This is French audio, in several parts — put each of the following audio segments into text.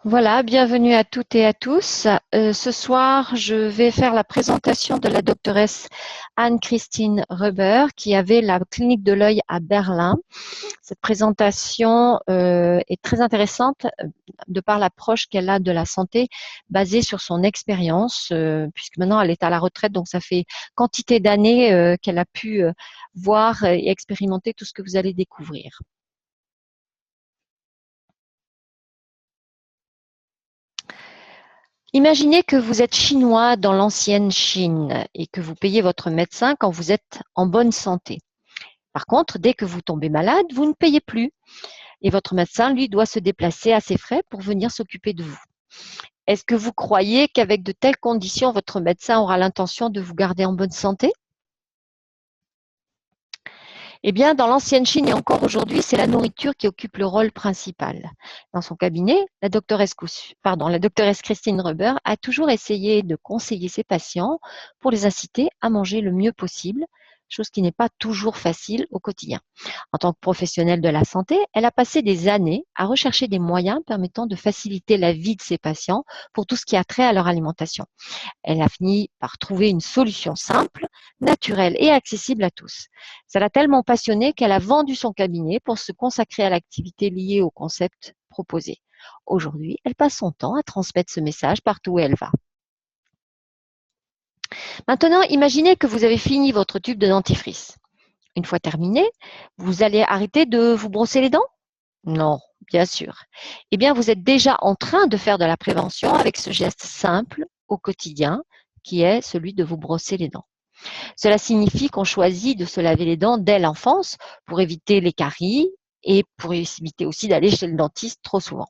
Voilà, bienvenue à toutes et à tous. Ce soir, je vais faire la présentation de la doctoresse Anne-Christine Reber qui avait la clinique de l'œil à Berlin. Cette présentation est très intéressante de par l'approche qu'elle a de la santé basée sur son expérience, puisque maintenant elle est à la retraite, donc ça fait quantité d'années qu'elle a pu voir et expérimenter tout ce que vous allez découvrir. Imaginez que vous êtes chinois dans l'ancienne Chine et que vous payez votre médecin quand vous êtes en bonne santé. Par contre, dès que vous tombez malade, vous ne payez plus et votre médecin, lui, doit se déplacer à ses frais pour venir s'occuper de vous. Est-ce que vous croyez qu'avec de telles conditions, votre médecin aura l'intention de vous garder en bonne santé? Eh bien, dans l'ancienne Chine et encore aujourd'hui, c'est la nourriture qui occupe le rôle principal. Dans son cabinet, la doctoresse Christine Reber a toujours essayé de conseiller ses patients pour les inciter à manger le mieux possible, chose qui n'est pas toujours facile au quotidien. En tant que professionnelle de la santé, elle a passé des années à rechercher des moyens permettant de faciliter la vie de ses patients pour tout ce qui a trait à leur alimentation. Elle a fini par trouver une solution simple, naturelle et accessible à tous. Ça l'a tellement passionnée qu'elle a vendu son cabinet pour se consacrer à l'activité liée au concept proposé. Aujourd'hui, elle passe son temps à transmettre ce message partout où elle va. Maintenant, imaginez que vous avez fini votre tube de dentifrice. Une fois terminé, vous allez arrêter de vous brosser les dents? Non, bien sûr. Eh bien, vous êtes déjà en train de faire de la prévention avec ce geste simple au quotidien qui est celui de vous brosser les dents. Cela signifie qu'on choisit de se laver les dents dès l'enfance pour éviter les caries et pour éviter aussi d'aller chez le dentiste trop souvent.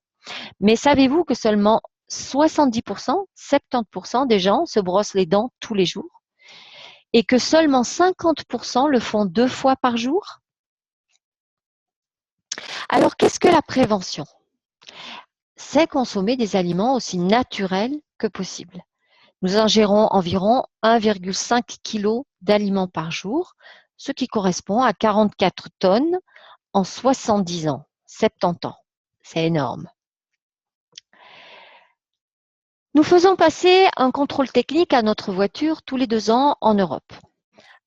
Mais savez-vous que seulement 70%, 70% des gens se brossent les dents tous les jours et que seulement 50% le font 2 fois par jour? Alors, qu'est-ce que la prévention? C'est consommer des aliments aussi naturels que possible. Nous ingérons environ 1,5 kg d'aliments par jour, ce qui correspond à 44 tonnes en 70 ans, 70 ans. C'est énorme. Nous faisons passer un contrôle technique à notre voiture tous les 2 ans en Europe.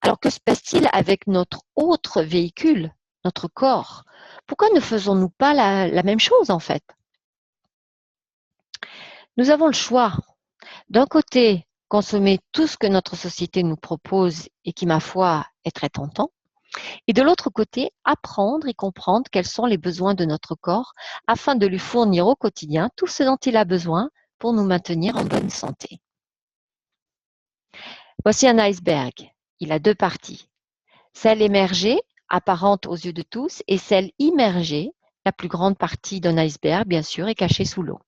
Alors que se passe-t-il avec notre autre véhicule, notre corps? Pourquoi ne faisons-nous pas la même chose en fait? Nous avons le choix. D'un côté, consommer tout ce que notre société nous propose et qui, ma foi, est très tentant. Et de l'autre côté, apprendre et comprendre quels sont les besoins de notre corps afin de lui fournir au quotidien tout ce dont il a besoin pour nous maintenir en bonne santé. Voici un iceberg. Il a 2 parties. Celle émergée, apparente aux yeux de tous, et celle immergée, la plus grande partie d'un iceberg, bien sûr, est cachée sous l'eau.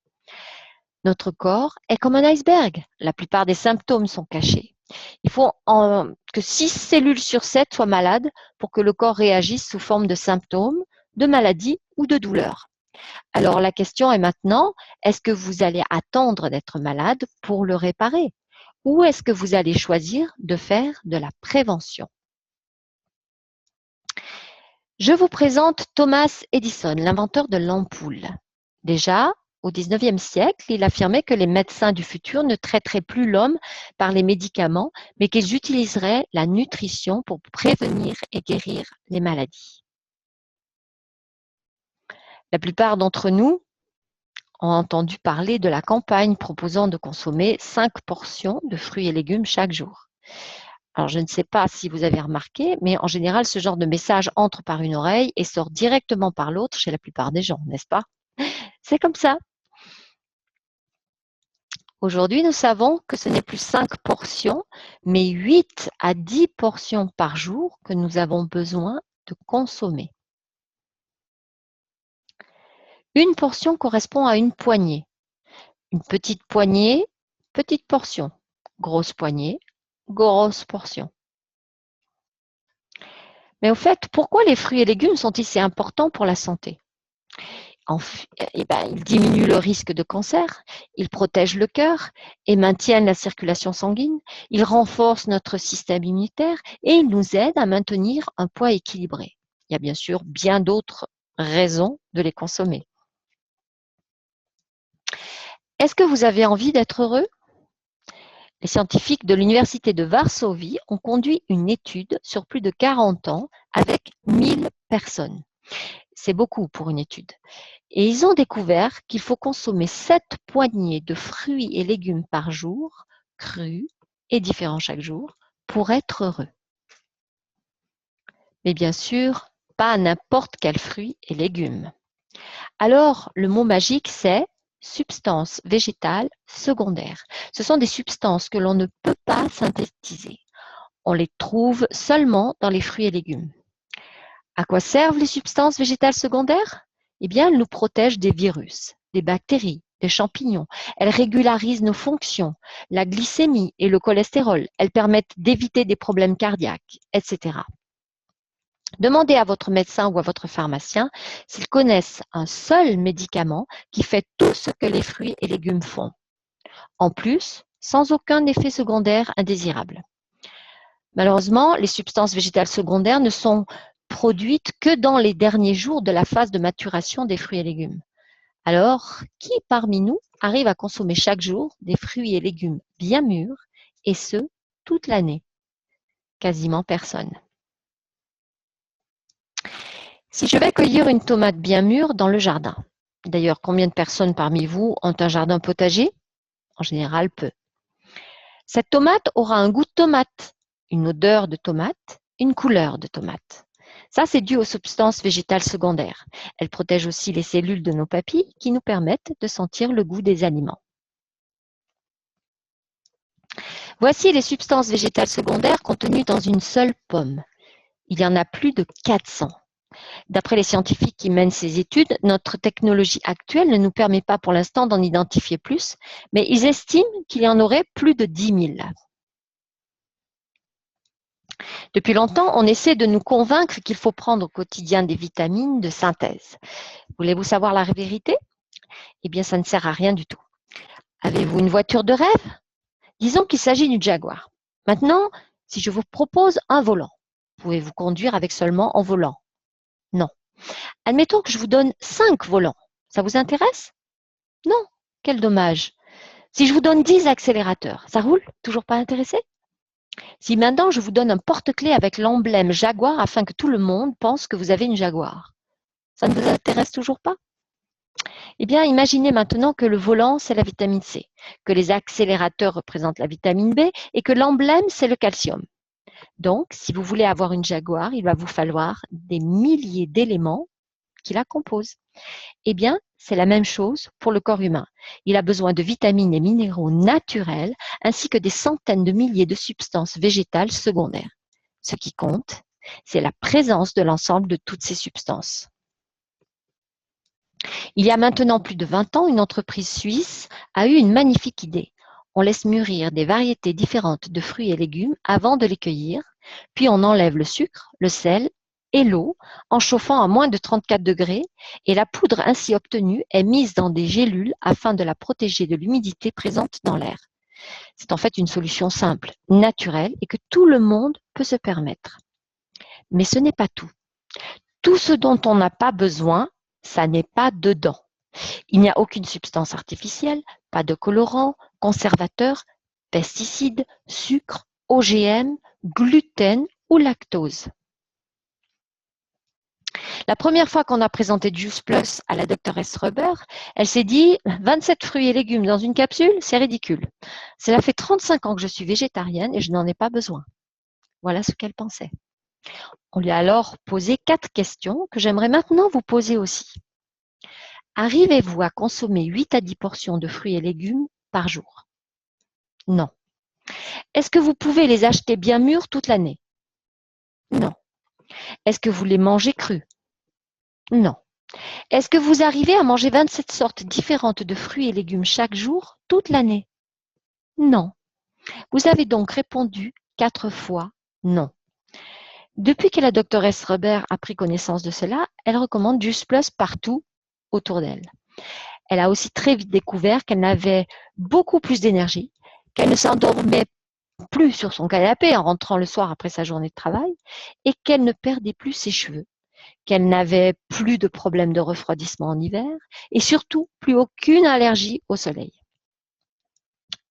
Notre corps est comme un iceberg. La plupart des symptômes sont cachés. Il faut que 6 cellules sur 7 soient malades pour que le corps réagisse sous forme de symptômes, de maladie ou de douleur. Alors la question est maintenant, est-ce que vous allez attendre d'être malade pour le réparer? Ou est-ce que vous allez choisir de faire de la prévention? Je vous présente Thomas Edison, l'inventeur de l'ampoule. Déjà, au XIXe siècle, il affirmait que les médecins du futur ne traiteraient plus l'homme par les médicaments, mais qu'ils utiliseraient la nutrition pour prévenir et guérir les maladies. La plupart d'entre nous ont entendu parler de la campagne proposant de consommer 5 portions de fruits et légumes chaque jour. Alors, je ne sais pas si vous avez remarqué, mais en général, ce genre de message entre par une oreille et sort directement par l'autre chez la plupart des gens, n'est-ce pas? C'est comme ça. Aujourd'hui, nous savons que ce n'est plus 5 portions, mais 8 à 10 portions par jour que nous avons besoin de consommer. Une portion correspond à une poignée. Une petite poignée, petite portion. Grosse poignée, grosse portion. Mais au fait, pourquoi les fruits et légumes sont-ils si importants pour la santé? Ils diminuent le risque de cancer, ils protègent le cœur et maintiennent la circulation sanguine, ils renforcent notre système immunitaire et ils nous aident à maintenir un poids équilibré. Il y a bien sûr bien d'autres raisons de les consommer. Est-ce que vous avez envie d'être heureux? Les scientifiques de l'Université de Varsovie ont conduit une étude sur plus de 40 ans avec 1000 personnes. C'est beaucoup pour une étude. Et ils ont découvert qu'il faut consommer 7 poignées de fruits et légumes par jour, crus et différents chaque jour, pour être heureux. Mais bien sûr, pas n'importe quel fruit et légumes. Alors, le mot magique, c'est substances végétales secondaires. Ce sont des substances que l'on ne peut pas synthétiser. On les trouve seulement dans les fruits et légumes. À quoi servent les substances végétales secondaires? Eh bien, elles nous protègent des virus, des bactéries, des champignons. Elles régularisent nos fonctions, la glycémie et le cholestérol. Elles permettent d'éviter des problèmes cardiaques, etc. Demandez à votre médecin ou à votre pharmacien s'ils connaissent un seul médicament qui fait tout ce que les fruits et légumes font. En plus, sans aucun effet secondaire indésirable. Malheureusement, les substances végétales secondaires ne sont produites que dans les derniers jours de la phase de maturation des fruits et légumes. Alors, qui parmi nous arrive à consommer chaque jour des fruits et légumes bien mûrs, et ce, toute l'année? Quasiment personne. Si je vais cueillir une tomate bien mûre dans le jardin, d'ailleurs, combien de personnes parmi vous ont un jardin potager? En général, peu. Cette tomate aura un goût de tomate, une odeur de tomate, une couleur de tomate. Ça, c'est dû aux substances végétales secondaires. Elles protègent aussi les cellules de nos papilles qui nous permettent de sentir le goût des aliments. Voici les substances végétales secondaires contenues dans une seule pomme. Il y en a plus de 400. D'après les scientifiques qui mènent ces études, notre technologie actuelle ne nous permet pas pour l'instant d'en identifier plus, mais ils estiment qu'il y en aurait plus de 10 000. Depuis longtemps, on essaie de nous convaincre qu'il faut prendre au quotidien des vitamines de synthèse. Voulez-vous savoir la vérité? Eh bien, ça ne sert à rien du tout. Avez-vous une voiture de rêve? Disons qu'il s'agit du Jaguar. Maintenant, si je vous propose un volant, pouvez-vous conduire avec seulement un volant? Non. Admettons que je vous donne 5 volants. Ça vous intéresse? Non. Quel dommage. Si je vous donne 10 accélérateurs, ça roule? Toujours pas intéressé? Si maintenant je vous donne un porte-clés avec l'emblème Jaguar afin que tout le monde pense que vous avez une Jaguar, ça ne vous intéresse toujours pas? Eh bien, imaginez maintenant que le volant, c'est la vitamine C, que les accélérateurs représentent la vitamine B et que l'emblème, c'est le calcium. Donc, si vous voulez avoir une Jaguar, il va vous falloir des milliers d'éléments qui la composent. Eh bien, c'est la même chose pour le corps humain. Il a besoin de vitamines et minéraux naturels ainsi que des centaines de milliers de substances végétales secondaires. Ce qui compte, c'est la présence de l'ensemble de toutes ces substances. Il y a maintenant plus de 20 ans, une entreprise suisse a eu une magnifique idée. On laisse mûrir des variétés différentes de fruits et légumes avant de les cueillir, puis on enlève le sucre, le sel et l'eau en chauffant à moins de 34 degrés et la poudre ainsi obtenue est mise dans des gélules afin de la protéger de l'humidité présente dans l'air. C'est en fait une solution simple, naturelle et que tout le monde peut se permettre. Mais ce n'est pas tout. Tout ce dont on n'a pas besoin, ça n'est pas dedans. Il n'y a aucune substance artificielle, pas de colorant, conservateur, pesticides, sucre, OGM, gluten ou lactose. La première fois qu'on a présenté Juice Plus à la doctoresse Reber, elle s'est dit 27 fruits et légumes dans une capsule, c'est ridicule. Cela fait 35 ans que je suis végétarienne et je n'en ai pas besoin. Voilà ce qu'elle pensait. On lui a alors posé 4 questions que j'aimerais maintenant vous poser aussi. Arrivez-vous à consommer 8 à 10 portions de fruits et légumes par jour? Non. Est-ce que vous pouvez les acheter bien mûrs toute l'année? Non. Est-ce que vous les mangez crus? Non. Est-ce que vous arrivez à manger 27 sortes différentes de fruits et légumes chaque jour, toute l'année? Non. Vous avez donc répondu 4 fois non. Depuis que la doctoresse Reber a pris connaissance de cela, elle recommande Juice Plus partout autour d'elle. Elle a aussi très vite découvert qu'elle avait beaucoup plus d'énergie, qu'elle ne s'endormait plus sur son canapé en rentrant le soir après sa journée de travail et qu'elle ne perdait plus ses cheveux, qu'elle n'avait plus de problèmes de refroidissement en hiver et surtout plus aucune allergie au soleil.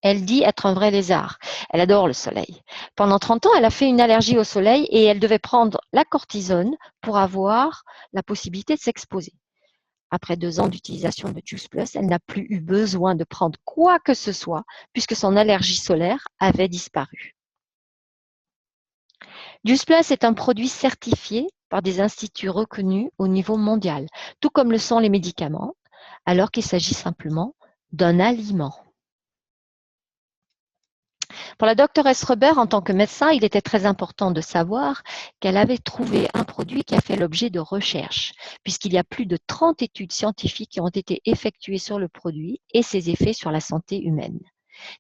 Elle dit être un vrai lézard. Elle adore le soleil. Pendant 30 ans, elle a fait une allergie au soleil et elle devait prendre la cortisone pour avoir la possibilité de s'exposer. Après 2 ans d'utilisation de Juice Plus, elle n'a plus eu besoin de prendre quoi que ce soit puisque son allergie solaire avait disparu. Juice Plus est un produit certifié par des instituts reconnus au niveau mondial, tout comme le sont les médicaments, alors qu'il s'agit simplement d'un aliment. Pour la doctoresse Reber, en tant que médecin, il était très important de savoir qu'elle avait trouvé un produit qui a fait l'objet de recherches, puisqu'il y a plus de 30 études scientifiques qui ont été effectuées sur le produit et ses effets sur la santé humaine.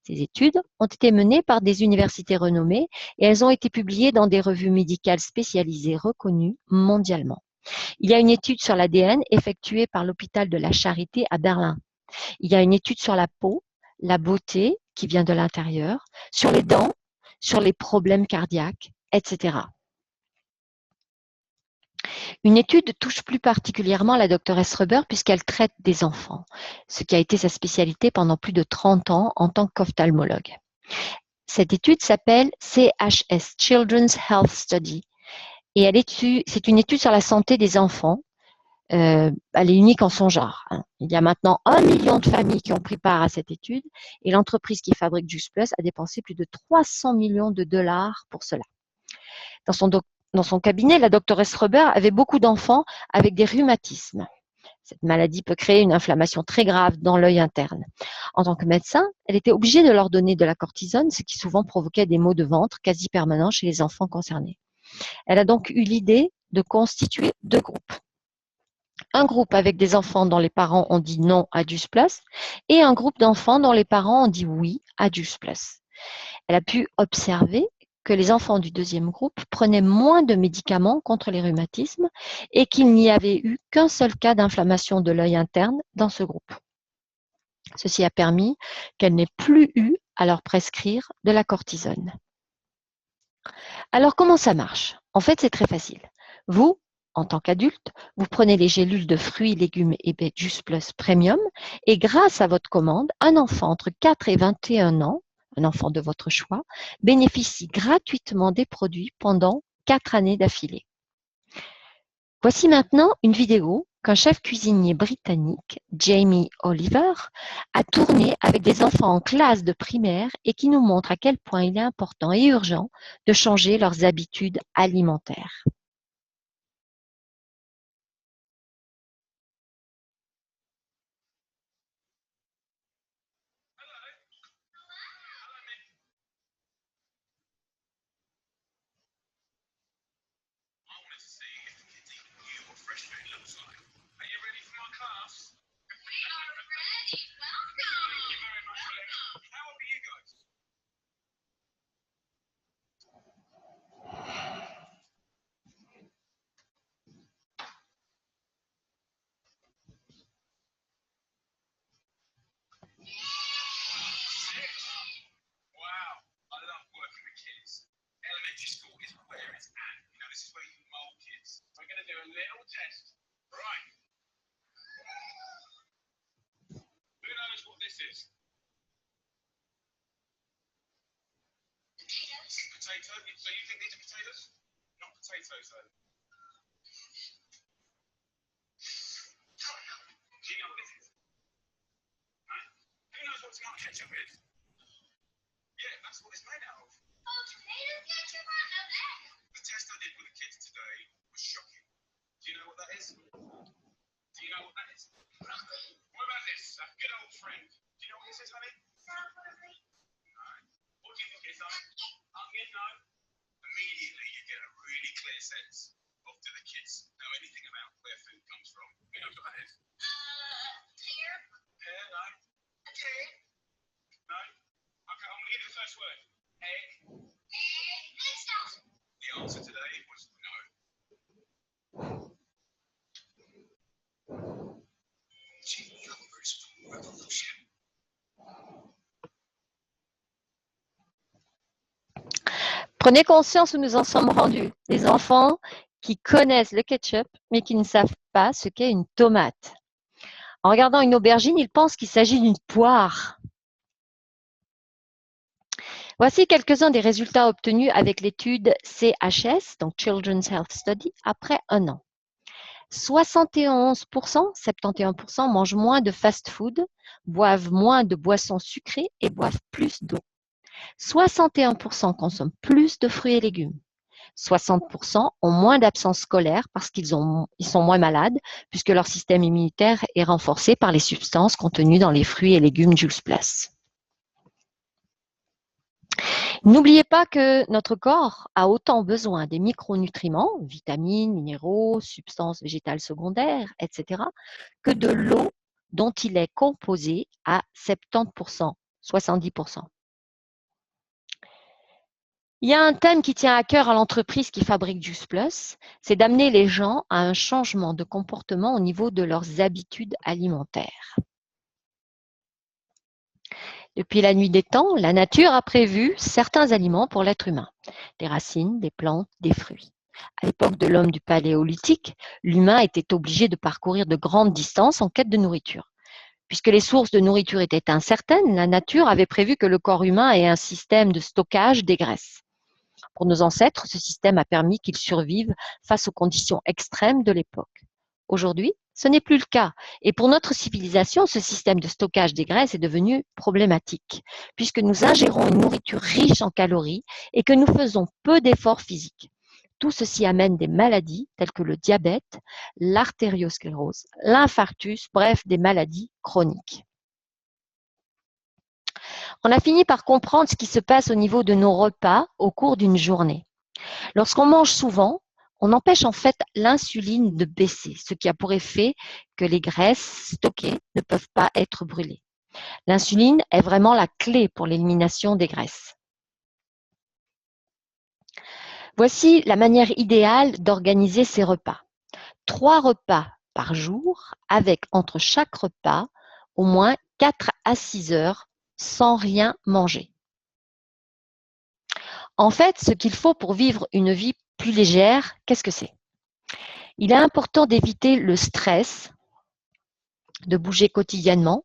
Ces études ont été menées par des universités renommées et elles ont été publiées dans des revues médicales spécialisées reconnues mondialement. Il y a une étude sur l'ADN effectuée par l'hôpital de la Charité à Berlin. Il y a une étude sur la peau, la beauté qui vient de l'intérieur, sur les dents, sur les problèmes cardiaques, etc. Une étude touche plus particulièrement la doctoresse Reber puisqu'elle traite des enfants, ce qui a été sa spécialité pendant plus de 30 ans en tant qu'ophtalmologue. Cette étude s'appelle CHS, Children's Health Study, et c'est une étude sur la santé des enfants. Elle est unique en son genre. Il y a maintenant 1 million de familles qui ont pris part à cette étude et l'entreprise qui fabrique Juice Plus a dépensé plus de 300 millions de dollars pour cela. Dans son cabinet, la doctoresse Reber avait beaucoup d'enfants avec des rhumatismes. Cette maladie peut créer une inflammation très grave dans l'œil interne. En tant que médecin, elle était obligée de leur donner de la cortisone, ce qui souvent provoquait des maux de ventre quasi permanents chez les enfants concernés. Elle a donc eu l'idée de constituer 2 groupes. Un groupe avec des enfants dont les parents ont dit non à Juice Plus et un groupe d'enfants dont les parents ont dit oui à Juice Plus. Elle a pu observer que les enfants du deuxième groupe prenaient moins de médicaments contre les rhumatismes et qu'il n'y avait eu qu'un seul cas d'inflammation de l'œil interne dans ce groupe. Ceci a permis qu'elle n'ait plus eu à leur prescrire de la cortisone. Alors comment ça marche? En fait, c'est très facile. Vous, en tant qu'adulte, vous prenez les gélules de fruits, légumes et baies Juice Plus Premium et grâce à votre commande, un enfant entre 4 et 21 ans, un enfant de votre choix, bénéficie gratuitement des produits pendant 4 années d'affilée. Voici maintenant une vidéo qu'un chef cuisinier britannique, Jamie Oliver, a tournée avec des enfants en classe de primaire et qui nous montre à quel point il est important et urgent de changer leurs habitudes alimentaires. Prenez conscience où nous en sommes rendus. Des enfants qui connaissent le ketchup, mais qui ne savent pas ce qu'est une tomate. En regardant une aubergine, ils pensent qu'il s'agit d'une poire. Voici quelques-uns des résultats obtenus avec l'étude CHS, donc Children's Health Study, après un an. 71% mangent moins de fast-food, boivent moins de boissons sucrées et boivent plus d'eau. 61% consomment plus de fruits et légumes. 60% ont moins d'absence scolaire parce qu'ils sont moins malades, puisque leur système immunitaire est renforcé par les substances contenues dans les fruits et légumes Juice Plus. N'oubliez pas que notre corps a autant besoin des micronutriments, vitamines, minéraux, substances végétales secondaires, etc., que de l'eau dont il est composé à 70%, 70%. Il y a un thème qui tient à cœur à l'entreprise qui fabrique Juice Plus, c'est d'amener les gens à un changement de comportement au niveau de leurs habitudes alimentaires. Depuis la nuit des temps, la nature a prévu certains aliments pour l'être humain, des racines, des plantes, des fruits. À l'époque de l'homme du Paléolithique, l'humain était obligé de parcourir de grandes distances en quête de nourriture. Puisque les sources de nourriture étaient incertaines, la nature avait prévu que le corps humain ait un système de stockage des graisses. Pour nos ancêtres, ce système a permis qu'ils survivent face aux conditions extrêmes de l'époque. Aujourd'hui, ce n'est plus le cas. Et pour notre civilisation, ce système de stockage des graisses est devenu problématique, puisque nous ingérons une nourriture riche en calories et que nous faisons peu d'efforts physiques. Tout ceci amène des maladies telles que le diabète, l'artériosclérose, l'infarctus, bref, des maladies chroniques. On a fini par comprendre ce qui se passe au niveau de nos repas au cours d'une journée. Lorsqu'on mange souvent, on empêche en fait l'insuline de baisser, ce qui a pour effet que les graisses stockées ne peuvent pas être brûlées. L'insuline est vraiment la clé pour l'élimination des graisses. Voici la manière idéale d'organiser ces repas. 3 repas par jour avec entre chaque repas au moins 4 à 6 heures sans rien manger. En fait, ce qu'il faut pour vivre une vie plus légère, qu'est-ce que c'est? Il est important d'éviter le stress, de bouger quotidiennement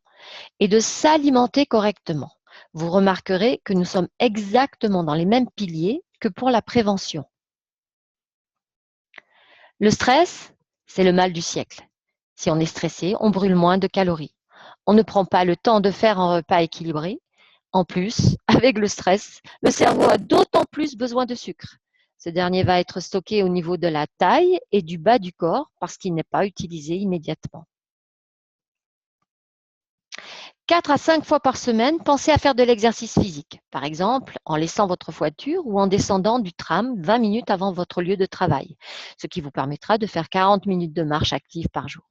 et de s'alimenter correctement. Vous remarquerez que nous sommes exactement dans les mêmes piliers que pour la prévention. Le stress, c'est le mal du siècle. Si on est stressé, on brûle moins de calories. On ne prend pas le temps de faire un repas équilibré. En plus, avec le stress, le cerveau a d'autant plus besoin de sucre. Ce dernier va être stocké au niveau de la taille et du bas du corps parce qu'il n'est pas utilisé immédiatement. 4 à 5 fois par semaine, pensez à faire de l'exercice physique, par exemple en laissant votre voiture ou en descendant du tram 20 minutes avant votre lieu de travail, ce qui vous permettra de faire 40 minutes de marche active par jour.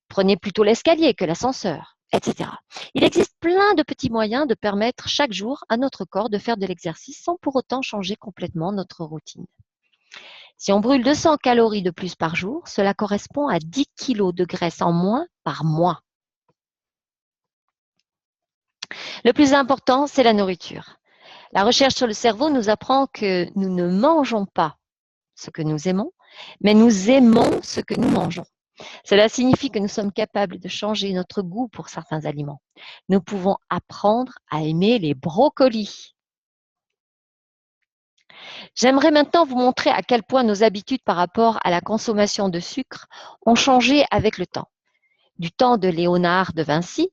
Prenez plutôt l'escalier que l'ascenseur, etc. Il existe plein de petits moyens de permettre chaque jour à notre corps de faire de l'exercice sans pour autant changer complètement notre routine. Si on brûle 200 calories de plus par jour, cela correspond à 10 kg de graisse en moins par mois. Le plus important, c'est la nourriture. La recherche sur le cerveau nous apprend que nous ne mangeons pas ce que nous aimons, mais nous aimons ce que nous mangeons. Cela signifie que nous sommes capables de changer notre goût pour certains aliments. Nous pouvons apprendre à aimer les brocolis. J'aimerais maintenant vous montrer à quel point nos habitudes par rapport à la consommation de sucre ont changé avec le temps. Du temps de Léonard de Vinci,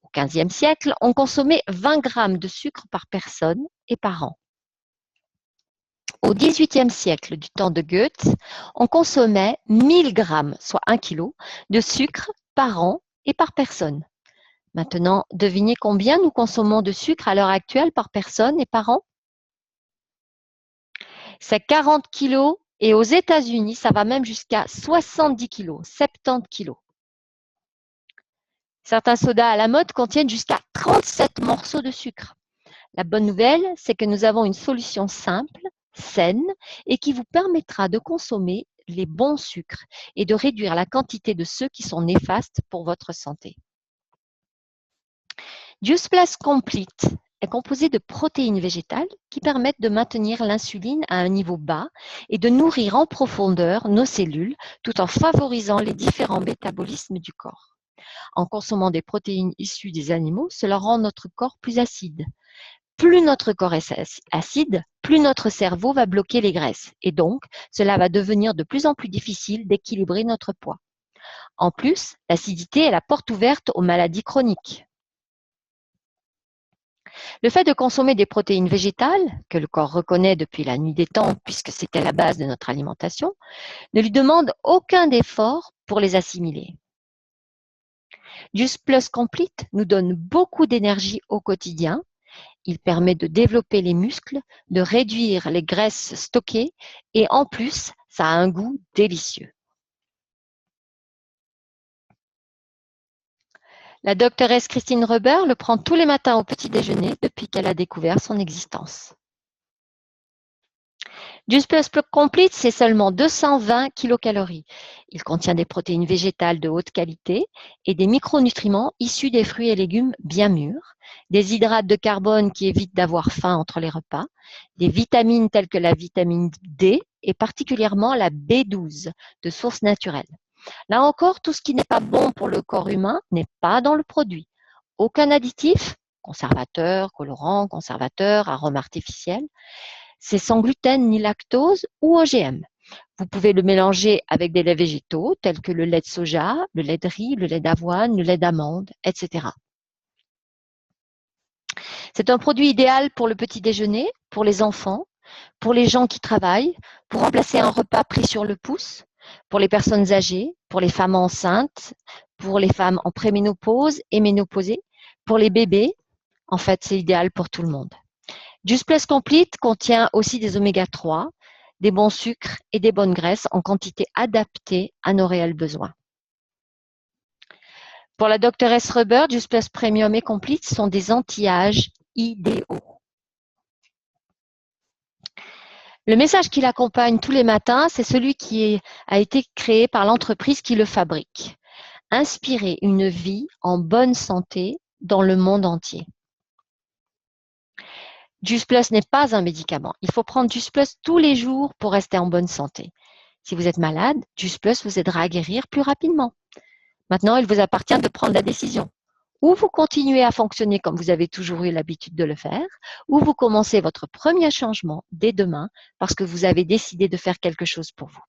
au XVe siècle, on consommait 20 grammes de sucre par personne et par an. Au XVIIIe siècle, du temps de Goethe, on consommait 1000 grammes, soit 1 kg, de sucre par an et par personne. Maintenant, devinez combien nous consommons de sucre à l'heure actuelle par personne et par an? C'est 40 kg et aux États-Unis, ça va même jusqu'à 70 kg, 70 kg. Certains sodas à la mode contiennent jusqu'à 37 morceaux de sucre. La bonne nouvelle, c'est que nous avons une solution simple, saine et qui vous permettra de consommer les bons sucres et de réduire la quantité de ceux qui sont néfastes pour votre santé. Juice Plus Complete est composé de protéines végétales qui permettent de maintenir l'insuline à un niveau bas et de nourrir en profondeur nos cellules tout en favorisant les différents métabolismes du corps. En consommant des protéines issues des animaux, cela rend notre corps plus acide. Plus notre corps est acide, plus notre cerveau va bloquer les graisses. Et donc, cela va devenir de plus en plus difficile d'équilibrer notre poids. En plus, l'acidité est la porte ouverte aux maladies chroniques. Le fait de consommer des protéines végétales, que le corps reconnaît depuis la nuit des temps puisque c'était la base de notre alimentation, ne lui demande aucun effort pour les assimiler. Juice Plus Complete nous donne beaucoup d'énergie au quotidien. Il permet de développer les muscles, de réduire les graisses stockées et en plus, ça a un goût délicieux. La doctoresse Christine Reber le prend tous les matins au petit déjeuner depuis qu'elle a découvert son existence. Juice Plus Complete, c'est seulement 220 kilocalories. Il contient des protéines végétales de haute qualité et des micronutriments issus des fruits et légumes bien mûrs, des hydrates de carbone qui évitent d'avoir faim entre les repas, des vitamines telles que la vitamine D et particulièrement la B12 de source naturelle. Là encore, tout ce qui n'est pas bon pour le corps humain n'est pas dans le produit. Aucun additif, conservateur, colorant, conservateur, arôme artificiel. C'est sans gluten ni lactose ou OGM. Vous pouvez le mélanger avec des laits végétaux tels que le lait de soja, le lait de riz, le lait d'avoine, le lait d'amande, etc. C'est un produit idéal pour le petit déjeuner, pour les enfants, pour les gens qui travaillent, pour remplacer un repas pris sur le pouce, pour les personnes âgées, pour les femmes enceintes, pour les femmes en préménopause et ménopausées, pour les bébés. En fait, c'est idéal pour tout le monde. Juice Plus Complete contient aussi des oméga 3, des bons sucres et des bonnes graisses en quantité adaptée à nos réels besoins. Pour la doctoresse Reber, Juice Plus Premium et Complete sont des anti-âges idéaux. Le message qui l'accompagne tous les matins, c'est celui qui a été créé par l'entreprise qui le fabrique. Inspirer une vie en bonne santé dans le monde entier. Juice Plus n'est pas un médicament. Il faut prendre Juice Plus tous les jours pour rester en bonne santé. Si vous êtes malade, Juice Plus vous aidera à guérir plus rapidement. Maintenant, il vous appartient de prendre la décision. Ou vous continuez à fonctionner comme vous avez toujours eu l'habitude de le faire, ou vous commencez votre premier changement dès demain parce que vous avez décidé de faire quelque chose pour vous.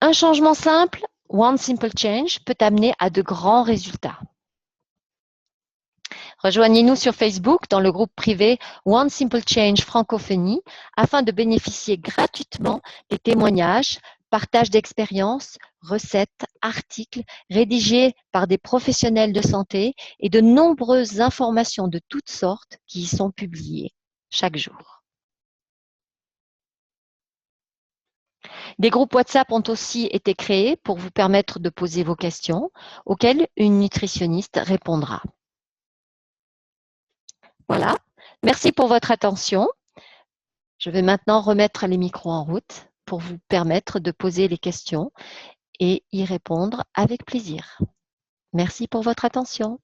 Un changement simple, One Simple Change, peut amener à de grands résultats. Rejoignez-nous sur Facebook dans le groupe privé One Simple Change Francophonie afin de bénéficier gratuitement des témoignages, partages d'expériences, recettes, articles rédigés par des professionnels de santé et de nombreuses informations de toutes sortes qui y sont publiées chaque jour. Des groupes WhatsApp ont aussi été créés pour vous permettre de poser vos questions auxquelles une nutritionniste répondra. Voilà, merci pour votre attention. Je vais maintenant remettre les micros en route pour vous permettre de poser les questions et y répondre avec plaisir. Merci pour votre attention.